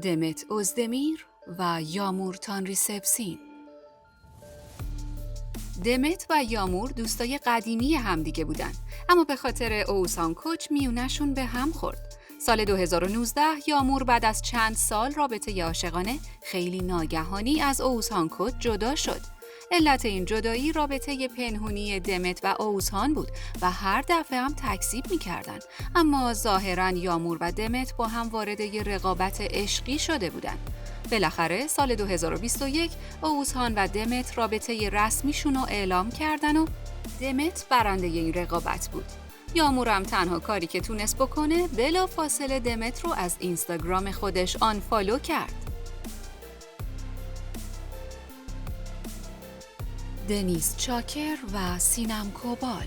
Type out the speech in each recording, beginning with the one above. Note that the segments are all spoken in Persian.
دمت اوزدمیر و یامور تانریسپسین. دمت و یامور دوستای قدیمی همدیگه بودن، اما به خاطر اوسان کوچ میونشون به هم خورد. سال 2019 یامور بعد از چند سال رابطه عاشقانه خیلی ناگهانی از اوسان کوچ جدا شد. علت این جدایی رابطه پنهونی دمت و اوسان بود و هر دفعه هم تکذیب می‌کردن. اما ظاهراً یامور و دمت با هم وارد یه رقابت عشقی شده بودن. بالاخره سال 2021 اوسان و دمت رابطه رسمیشون رو اعلام کردن و دمت برنده این رقابت بود. یامورم تنها کاری که تونست بکنه بلافاصله دمت رو از اینستاگرام خودش آنفالو کرد. دنیز چاکر و سینم کوبال.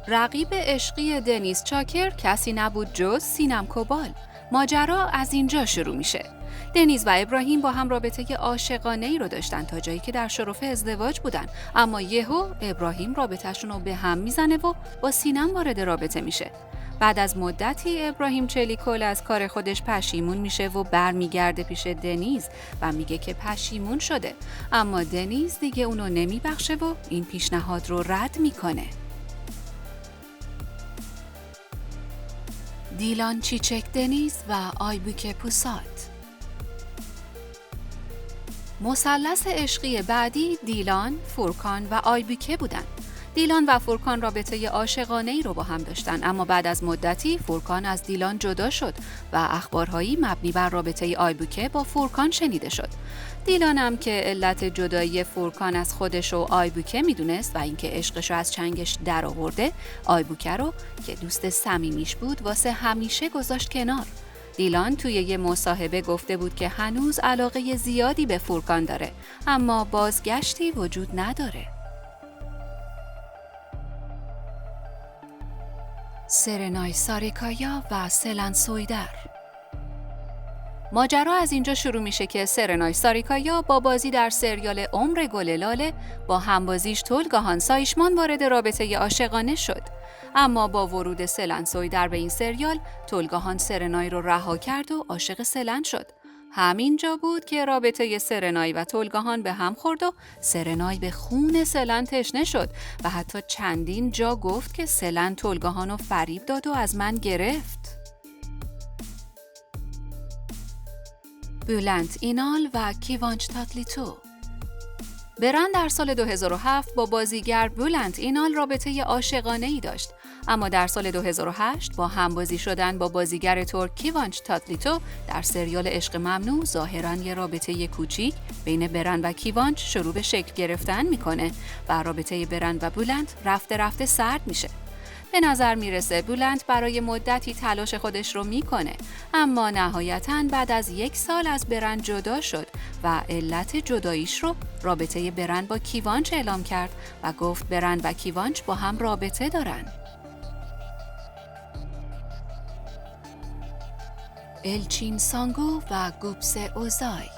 رقیب عشقی دنیز چاکر کسی نبود جز سینم کوبال. ماجرا از اینجا شروع میشه. دنیز و ابراهیم با هم رابطه عاشقانه‌ای رو داشتن تا جایی که در شرف ازدواج بودن، اما یهو ابراهیم رابطه‌شون رو به هم میزنه و با سینم وارد رابطه میشه. بعد از مدتی ابراهیم چلیکل از کار خودش پشیمون میشه و برمیگرده پیش دنیز و میگه که پشیمون شده، اما دنیز دیگه اونو نمیبخشه و این پیشنهاد رو رد میکنه. دیلان چیچک دنیز و آیبوک پوسات. مثلث عشقی بعدی دیلان، فورکان و آیبوکه بودن. دیلان و فورکان رابطه عاشقانه‌ای رو با هم داشتن، اما بعد از مدتی فورکان از دیلان جدا شد و اخبارهایی مبنی بر رابطه آیبوکه با فورکان شنیده شد. دیلان هم که علت جدایی فورکان از خودش و آیبوکه میدونست و اینکه عشقش رو از چنگش در آورده، آیبوکه رو که دوست صمیمیش بود واسه همیشه گذاشت کنار. دیلان توی یه مصاحبه گفته بود که هنوز علاقه زیادی به فورکان داره، اما بازگشتی وجود نداره. سرنای ساریکایا و سلن سویدر. ماجرا از اینجا شروع میشه که سرنای ساریکایا با بازی در سریال عمر گل لاله با همبازیش تولگاهان سایشمان وارد رابطه عاشقانه شد. اما با ورود سلن سویدر به این سریال، تولگاهان سرنای رو رها کرد و عاشق سلن شد. همینجا بود که رابطه سرنای و تولگاهان به هم خورد و سرنای به خون سلن تشنه شد و حتی چندین جا گفت که سلن تولگاهان رو فریب داد و از من گرفت. بولند اینال و کیوانچ تاتلیتو. برند در سال 2007 با بازیگر بولند اینال رابطه عاشقانه‌ای داشت، اما در سال 2008 با همبازی شدن با بازیگر ترک کیوانچ تاتلیتو در سریال عشق ممنوع ظاهراً یه رابطه کوچیک بین برند و کیوانچ شروع به شکل گرفتن میکنه و رابطه برند و بولند رفته رفته سرد میشه. به نظر میرسه بولند برای مدتی تلاش خودش رو میکنه، اما نهایتاً بعد از 1 سال از برند جدا شد و علت جداییش رو رابطه برند با کیوانچ اعلام کرد و گفت برند و کیوانچ با هم رابطه دارن. الچین سانگو و گوبسه اوزای.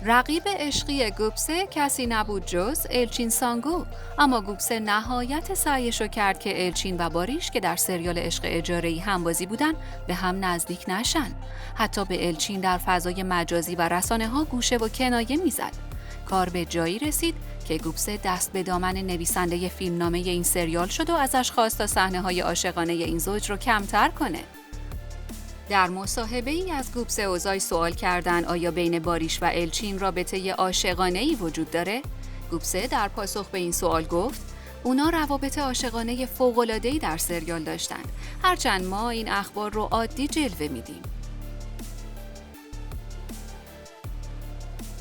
رقیب عشقی گوبسه کسی نبود جز الچین سانگو، اما گوبسه نهایت سعیشو کرد که الچین و باریش که در سریال عشق اجاره‌ای همبازی بودن به هم نزدیک نشن. حتی به الچین در فضای مجازی و رسانه‌ها گوشه و کنایه میزد. کار به جایی رسید که گوبسه دست به دامن نویسنده فیلمنامه این سریال شد و ازش خواست تا صحنه‌های عاشقانه این زوج رو کمتر کنه. در مصاحبه‌ای از گوبسه اوزای سوال کردن آیا بین باریش و الچین رابطه عاشقانه‌ای وجود داره؟ گوبسه در پاسخ به این سوال گفت اونا روابط عاشقانه فوق‌العاده‌ای در سریال داشتن، هرچند ما این اخبار رو عادی جلوه میدیم.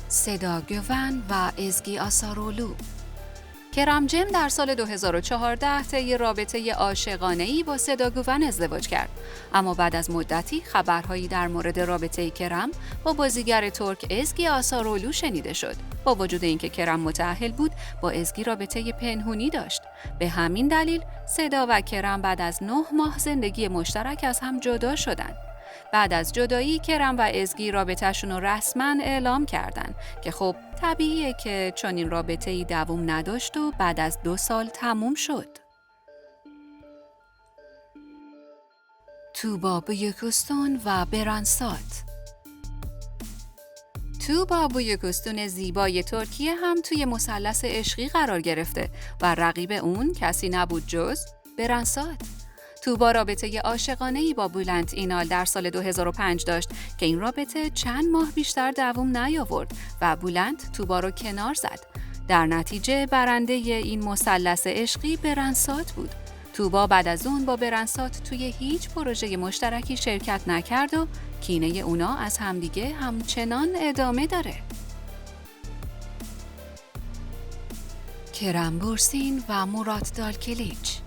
سدا گوون و ازگی آسارولو. کرم جم در سال 2014 طی رابطه عاشقانه‌ای با سدا گوون ازدواج کرد، اما بعد از مدتی خبرهایی در مورد رابطه کرم با بازیگر ترک ازگی آسارولو شنیده شد. با وجود اینکه کرم متأهل بود، با ازگی رابطه پنهونی داشت. به همین دلیل سدا و کرم بعد از 9 ماه زندگی مشترک از هم جدا شدند. بعد از جدایی کرم و ازگی رابطه‌شون رو رسما اعلام کردن که خب طبیعیه که چون این رابطه‌ای دوام نداشت و بعد از 2 سال تموم شد. توبا بویوکستون و برانسات. توبا بویوکستون زیبای ترکیه هم توی مثلث عشقی قرار گرفته و رقیب اون کسی نبود جز برانسات. توبا رابطه عاشقانه‌ای با بولند اینال در سال 2005 داشت که این رابطه چند ماه بیشتر دوام نیاورد و بولند توبا رو کنار زد. در نتیجه برنده این مثلث عشقی برانسات بود. توبا بعد از اون با برانسات توی هیچ پروژه مشترکی شرکت نکرد و کینه اونا از همدیگه همچنان ادامه داره. کرم بورسین و مراد دالکلیچ.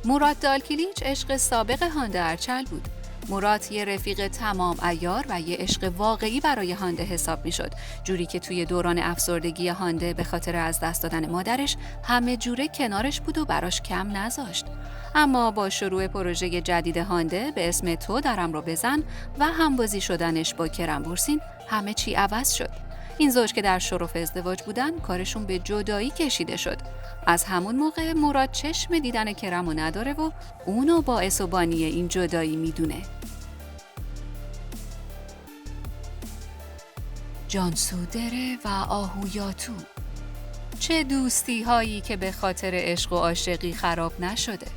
مراد دالکلیچ عشق سابق هانده ارچل بود. مراد یه رفیق تمام عیار و یه عشق واقعی برای هانده حساب می شد، جوری که توی دوران افسردگی هانده به خاطر از دست دادن مادرش همه جوره کنارش بود و براش کم نذاشت. اما با شروع پروژه جدید هانده به اسم تو درم رو بزن و همبازی شدنش با کرم بورسین همه چی عوض شد. این زوج که در شرف ازدواج بودن کارشون به جدایی کشیده شد. از همون موقع مراد چشم دیدن کرمو نداره و اونو باعث و بانی این جدایی میدونه. جانسو دره و آهویاتو. چه دوستی هایی که به خاطر عشق و عاشقی خراب نشده.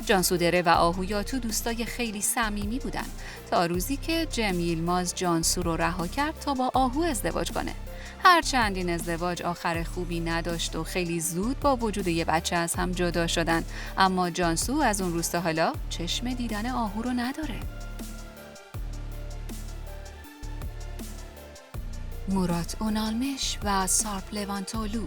جانسو دره و آهویاتو دوستای خیلی صمیمی بودن تا روزی که جم ییلماز جانسو رو رها کرد تا با آهو ازدواج کنه. هرچند این ازدواج آخر خوبی نداشت و خیلی زود با وجود یه بچه از هم جدا شدن، اما جانسو از اون روز تا حالا چشم دیدن آهو رو نداره. مراد اونالمش و سارپ لوانتولو.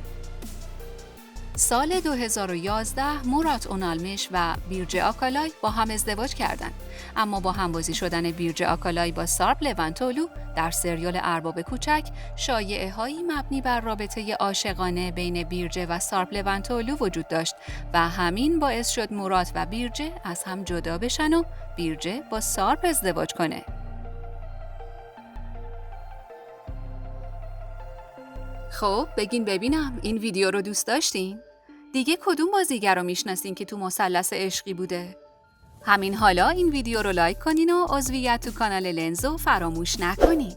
سال 2011 مراد اونالمش و بیرجه آکالای با هم ازدواج کردند، اما با همبازی شدن بیرجه آکالای با سارپ لوانتولو در سریال ارباب کوچک شایعه‌هایی مبنی بر رابطه عاشقانه بین بیرجه و سارپ لوانتولو وجود داشت و همین باعث شد مراد و بیرجه از هم جدا بشن و بیرجه با سارپ ازدواج کنه. خب بگین ببینم این ویدیو رو دوست داشتین؟ دیگه کدوم بازیگر رو میشناسین که تو مثلث عشقی بوده؟ همین حالا این ویدیو رو لایک کنین و عضویت تو کانال لنزو فراموش نکنین.